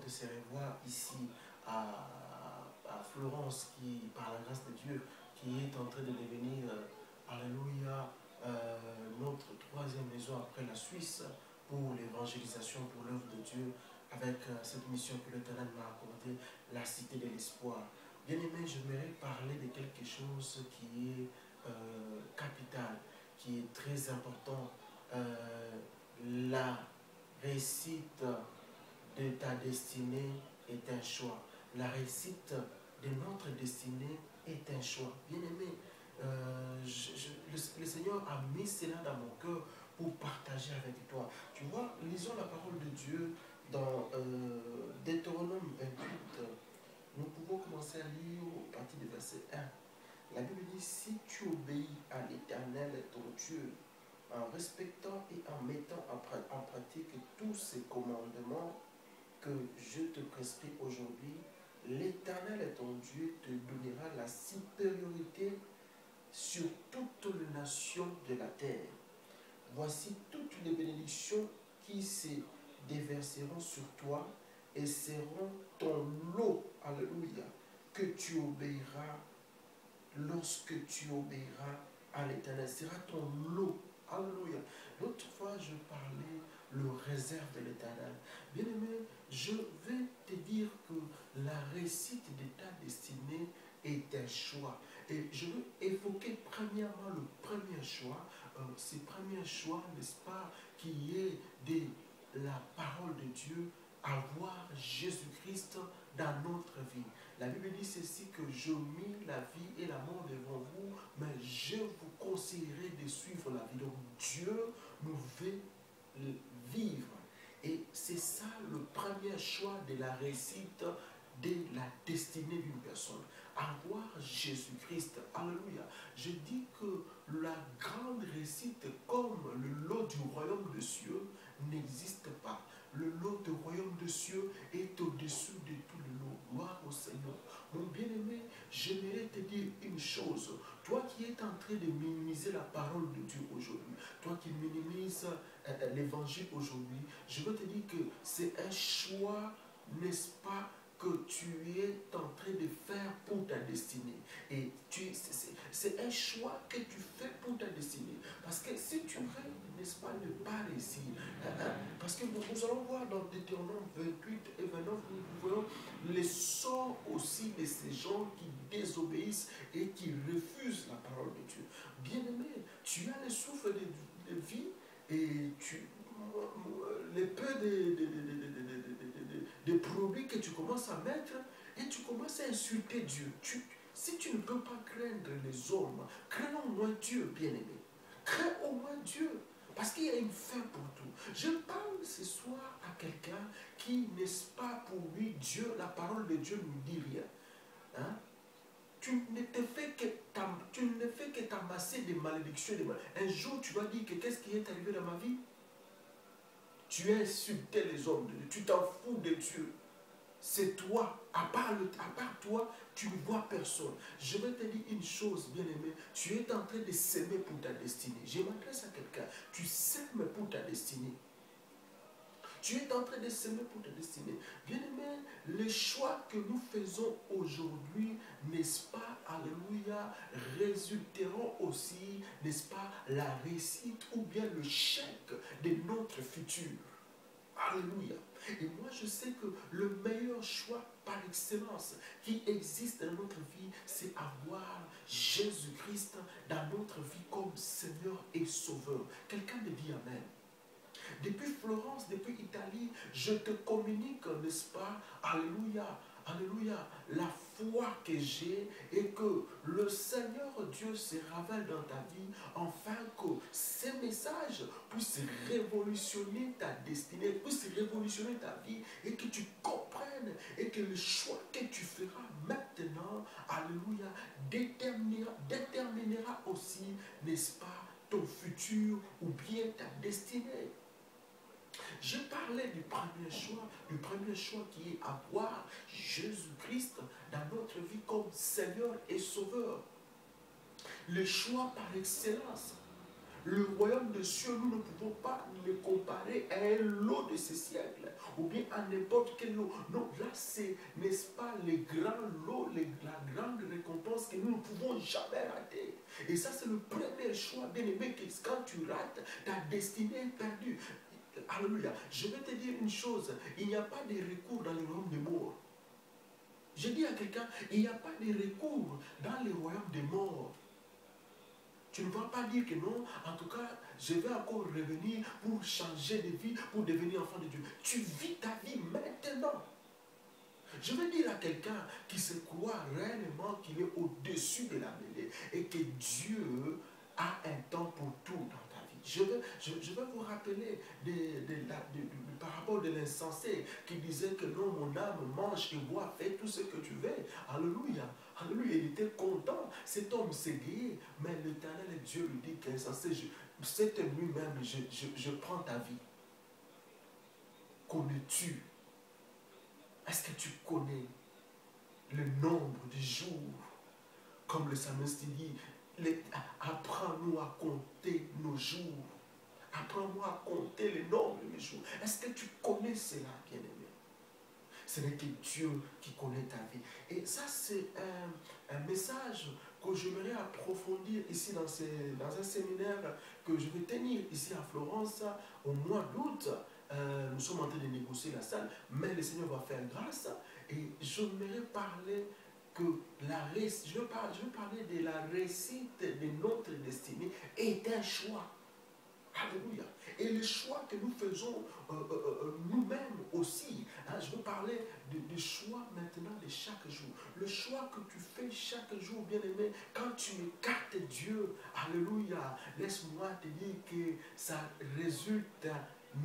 de se revoir ici à Florence, qui, par la grâce de Dieu, qui est en train de devenir, alléluia, notre troisième maison après la Suisse pour l'évangélisation, pour l'œuvre de Dieu, avec cette mission que l'Éternel m'a accordée, la cité de l'espoir. Bien aimé, j'aimerais parler de quelque chose qui est capital, qui est très important. La réussite de ta destinée est un choix. La réussite de notre destinée est un choix. Bien-aimé, le Seigneur a mis cela dans mon cœur pour partager avec toi. Tu vois, lisons la parole de Dieu dans Deutéronome 28. Nous pouvons commencer à lire au partir du verset 1. La Bible dit, si tu obéis à l'Éternel ton Dieu, en respectant et en mettant en pratique tous ces commandements que je te prescris aujourd'hui, l'Éternel ton Dieu te donnera la supériorité sur toutes les nations de la terre. Voici toutes les bénédictions qui se déverseront sur toi et seront ton lot, alléluia, que tu obéiras lorsque tu obéiras à l'Éternel. Sera ton lot. Alléluia. L'autre fois, je parlais le réserve de l'Éternel. Bien-aimé, je vais te dire que la réussite de ta destinée est un choix. Et je veux évoquer premièrement le premier choix. Ce premier choix, n'est-ce pas, qui est de la parole de Dieu, avoir Jésus-Christ dans notre vie. La Bible dit ceci, que je mis la vie et la mort devant vous, mais je vous conseillerai de suivre la vie. Donc Dieu nous veut vivre. Et c'est ça le premier choix de la réussite de la destinée d'une personne. Avoir Jésus-Christ. Alléluia. Je dis que la grande réussite comme le lot du royaume des cieux n'existe pas. Le lot du royaume des cieux est au-dessus de tout le lot. Gloire au Seigneur. Mon bien-aimé, j'aimerais te dire une chose. Toi qui es en train de minimiser la parole de Dieu aujourd'hui, toi qui minimises l'évangile aujourd'hui, je veux te dire que c'est un choix, n'est-ce pas, que tu es en train de faire pour ta destinée. Et c'est un choix que tu fais pour ta destinée. Parce que si tu veux, n'est-ce pas, ne pas réussir, parce que nous allons voir dans Deutéronome 28 et 29, nous voyons les sorts aussi de ces gens qui désobéissent et qui refusent la parole de Dieu. Bien-aimé, tu as le souffle de vie et les peu de produits que tu commences à mettre et tu commences à insulter Dieu. Si tu ne peux pas craindre les hommes, crains au moins Dieu, bien-aimé. Crains au moins Dieu. Parce qu'il y a une fin pour tout. Je parle ce soir à quelqu'un qui, n'est-ce pas, pour lui, Dieu, la parole de Dieu ne nous dit rien. Hein? Tu ne fais que t'amasser des malédictions. Un jour, tu vas dire que qu'est-ce qui est arrivé dans ma vie? Tu as insulté les hommes de Dieu. Tu t'en fous de Dieu. C'est toi. À part toi, tu ne vois personne. Je vais te dire une chose, bien-aimé. Tu es en train de s'aimer pour ta destinée. Je m'adresse à quelqu'un. Tu s'aimes pour ta destinée. Tu es en train de s'aimer pour ta destinée. Bien-aimé, les choix que nous faisons aujourd'hui, n'est-ce pas, alléluia, résulteront aussi, n'est-ce pas, la réussite ou bien le chèque de notre futur. Alléluia. Et moi, je sais que le meilleur choix par excellence qui existe dans notre vie, c'est avoir Jésus-Christ dans notre vie comme Seigneur et Sauveur. Quelqu'un me dit Amen. Depuis Florence, depuis Italie, je te communique, n'est-ce pas, alléluia, alléluia, la foi que j'ai et que le Seigneur Dieu se révèle dans ta vie afin que ces messages puissent révolutionner ta destinée, puissent révolutionner ta vie et que tu comprennes et que le choix que tu feras maintenant, alléluia, déterminera aussi, n'est-ce pas, ton futur ou bien ta destinée. Je parlais du premier choix qui est avoir Jésus-Christ dans notre vie comme Seigneur et Sauveur. Le choix par excellence. Le royaume des cieux, nous ne pouvons pas le comparer à un lot de ce siècle. ou bien à n'importe quelle eau. Non, là, c'est, n'est-ce pas, les grands lots, la grande récompense que nous ne pouvons jamais rater. Et ça, c'est le premier choix, bien aimé, que quand tu rates, ta destinée est perdue. Alléluia. Je vais te dire une chose, il n'y a pas de recours dans le royaume des morts. Je dis à quelqu'un, il n'y a pas de recours dans le royaume des morts. Tu ne vas pas dire que non, en tout cas, je vais encore revenir pour changer de vie, pour devenir enfant de Dieu. Tu vis ta vie maintenant. Je veux dire à quelqu'un qui se croit réellement qu'il est au-dessus de la mêlée et que Dieu a un temps pour tout dans ta vie. Je vais vous rappeler du parabole de l'insensé qui disait que non, mon âme mange et boit, fais tout ce que tu veux. Alléluia. Alléluia. Il était content. Cet homme s'est guéri. Mais l'Éternel Dieu lui dit qu'insensé, cette nuit même, je prends ta vie. Connais-tu? Est-ce que tu connais le nombre de jours? Comme le psalmiste dit, apprends-nous à compter nos jours. Apprends-moi à compter le nombre de mes jours. Est-ce que tu connais cela, bien-aimé? Ce n'est que Dieu qui connaît ta vie. Et ça, c'est un message que j'aimerais approfondir ici dans un séminaire que je vais tenir ici à Florence au mois d'août. Nous sommes en train de négocier la salle, mais le Seigneur va faire grâce. Et j'aimerais parler je veux parler de la réussite de notre destinée est un choix. Alléluia. Et le choix que nous faisons nous-mêmes aussi. Hein, je veux parler du choix maintenant de chaque jour. Le choix que tu fais chaque jour, bien-aimé, quand tu écartes Dieu, alléluia, laisse-moi te dire que ça résulte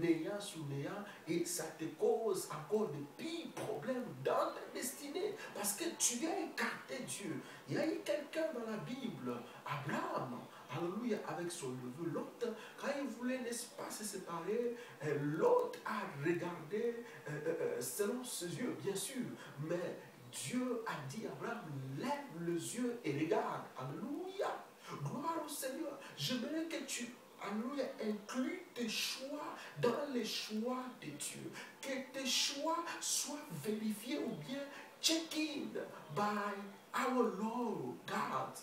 néant sous néant et ça te cause encore de pires problèmes dans ta destinée parce que tu as écarté Dieu. Il y a eu quelqu'un dans la Bible, Abraham, alléluia, avec son neveu Lot, quand il voulait, n'est-ce pas, se séparer, Lot a regardé selon ses yeux, bien sûr, mais Dieu a dit à Abraham, lève les yeux et regarde, alléluia, gloire au Seigneur. J'aimerais que tu, alléluia, inclus tes choix dans les choix de Dieu, que tes choix soient vérifiés ou bien checked by our Lord God.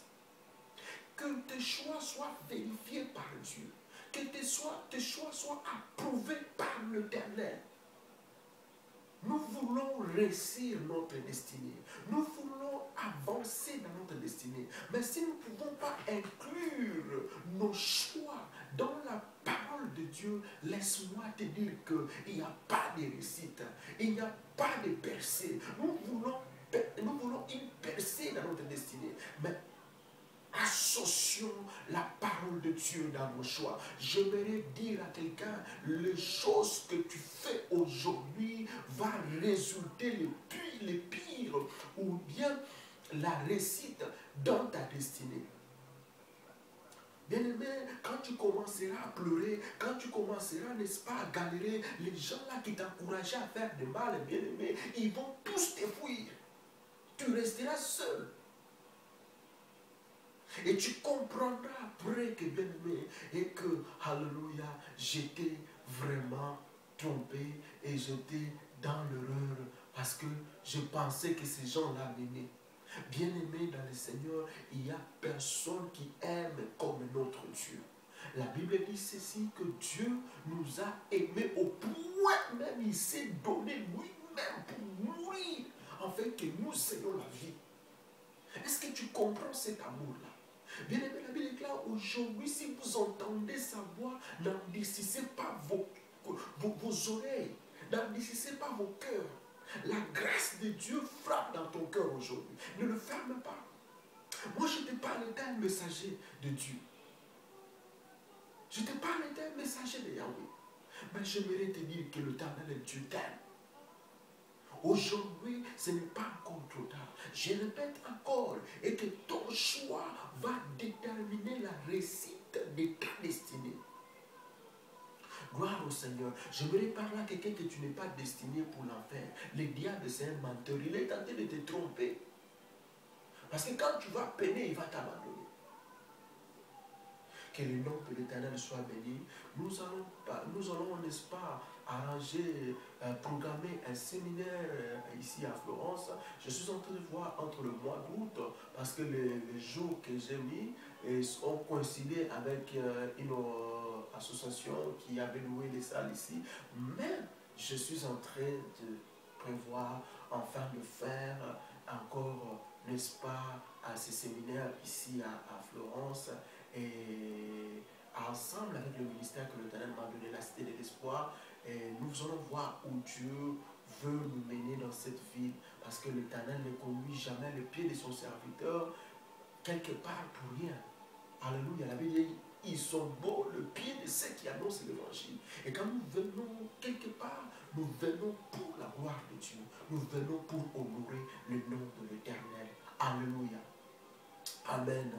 Que tes choix soient vérifiés par Dieu. Que tes choix soient approuvés par l'Éternel. Nous voulons réussir notre destinée. Nous voulons avancer dans notre destinée. Mais si nous ne pouvons pas inclure nos choix dans la parole de Dieu, laisse-moi te dire qu'il n'y a pas de réussite. Il n'y a pas de percée. Nous voulons une percée dans notre destinée. Mais associons la parole de Dieu dans nos choix. J'aimerais dire à quelqu'un, les choses que tu fais aujourd'hui vont résulter les pires ou bien la réussite dans ta destinée. Bien-aimé, quand tu commenceras à pleurer, quand tu commenceras, n'est-ce pas, à galérer, les gens là qui t'encourageaient à faire du mal, bien-aimé, ils vont tous te fuir. Tu resteras seul. Et tu comprendras après que, bien-aimé, et que, alléluia, j'étais vraiment trompé et j'étais dans l'erreur parce que je pensais que ces gens-là m'aimaient. Bien-aimé dans le Seigneur, il n'y a personne qui aime comme notre Dieu. La Bible dit ceci, que Dieu nous a aimés au point même, il s'est donné lui-même pour mourir, afin que nous ayons la vie. Est-ce que tu comprends cet amour-là? Bien-aimé, la Bible est là, aujourd'hui, si vous entendez sa voix, n'endurcissez pas vos oreilles, n'endurcissez pas vos cœurs. La grâce de Dieu frappe dans ton cœur aujourd'hui. Ne le ferme pas. Moi, je te parle d'un messager de Dieu. Je te parle d'un messager de Yahweh. Mais j'aimerais te dire que l'Éternel Dieu t'aime. Aujourd'hui, ce n'est pas encore trop tard. Je répète encore, et que ton choix va déterminer la réussite de ta destinée. Gloire au Seigneur. J'aimerais parler à quelqu'un que tu n'es pas destiné pour l'enfer. Le diable, c'est un menteur. Il est tenté de te tromper. Parce que quand tu vas peiner, il va t'abandonner. Que le nom de l'Éternel soit béni. Nous allons, n'est-ce pas, arranger, programmer un séminaire ici à Florence. Je suis en train de voir entre le mois d'août, parce que les jours que j'ai mis ont coïncidé avec une association qui avait loué les salles ici. Mais je suis en train de prévoir enfin de faire encore, n'est-ce pas, à ces séminaires ici à Florence, et ensemble avec le ministère que l'Éternel m'a donné, la Cité de l'Espoir, et nous allons voir où Dieu veut nous mener dans cette ville, parce que l'Éternel ne conduit jamais le pied de son serviteur quelque part pour rien. Alléluia, la Bible dit, ils sont beaux le pied de ceux qui annoncent l'évangile. Et quand nous venons quelque part, nous venons pour la gloire de Dieu. Nous venons pour honorer le nom de l'Éternel. Alléluia. Amen.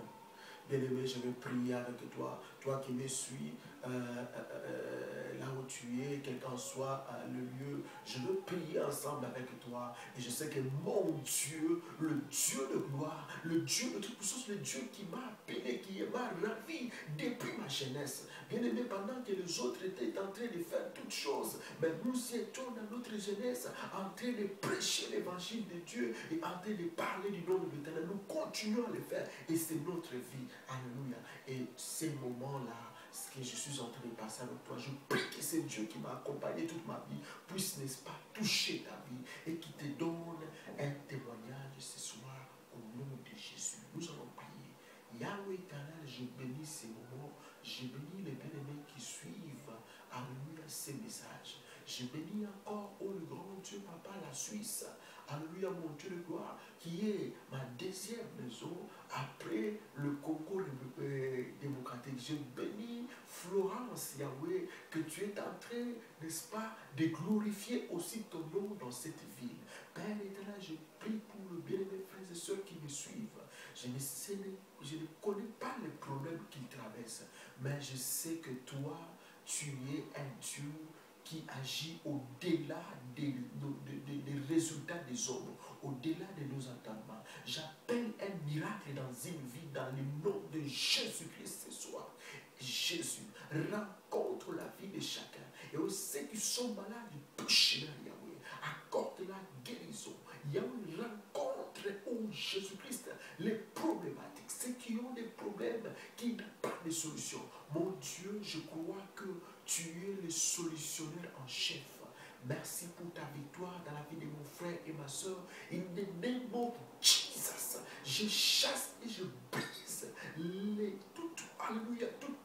Bien-aimé, je vais prier avec toi, toi qui me suis, là où tu es, quel qu'en soit le lieu. Je veux prier ensemble avec toi. Et je sais que mon Dieu, le Dieu de gloire, le Dieu de toute puissance, le Dieu qui m'a appelé, qui m'a ravi depuis ma jeunesse. Bien-aimé, pendant que les autres étaient en train de faire toutes choses, mais nous étions dans notre jeunesse en train de prêcher l'évangile de Dieu et en train de parler du nom de l'Éternel. Nous continuons à le faire et c'est notre vie. Alléluia. Et ces moments-là, ce que je suis en train de passer avec toi, je prie que c'est Dieu qui m'a accompagné toute ma vie puisse, n'est-ce pas, toucher ta vie et qui te donne un témoignage ce soir au nom de Jésus. Nous allons prier. Yahweh éternel, je bénis ces moments, je bénis les bien-aimés qui suivent, alléluia, ces messages. Je bénis encore, oh le grand Dieu, Papa, la Suisse. Alléluia, mon Dieu de gloire, qui est ma deuxième maison après le Congo démocratique. Je bénis Florence, Yahweh, que tu es en train, n'est-ce pas, de glorifier aussi ton nom dans cette ville. Père éternel, je prie pour le bien-aimé frères et sœurs qui me suivent. Je ne connais pas les problèmes qu'ils traversent, mais je sais que toi, tu es un Dieu qui agit au-delà des résultats des hommes, au-delà de nos entendements. J'appelle un miracle dans une vie, dans le nom de Jésus-Christ ce soir. Jésus, rencontre la vie de chacun. Et aux ceux qui sont malades, touche-les, Yahweh. Accorde la guérison. Yahweh, rencontre, oh Jésus-Christ, les problématiques. Ceux qui ont des problèmes, qui n'ont pas de solution. Mon Dieu, je crois que tu es le solutionnaire en chef. Merci pour ta victoire dans la vie de mon frère et ma soeur. In the name of Jesus, je chasse et je brise les toutes, alléluia, toutes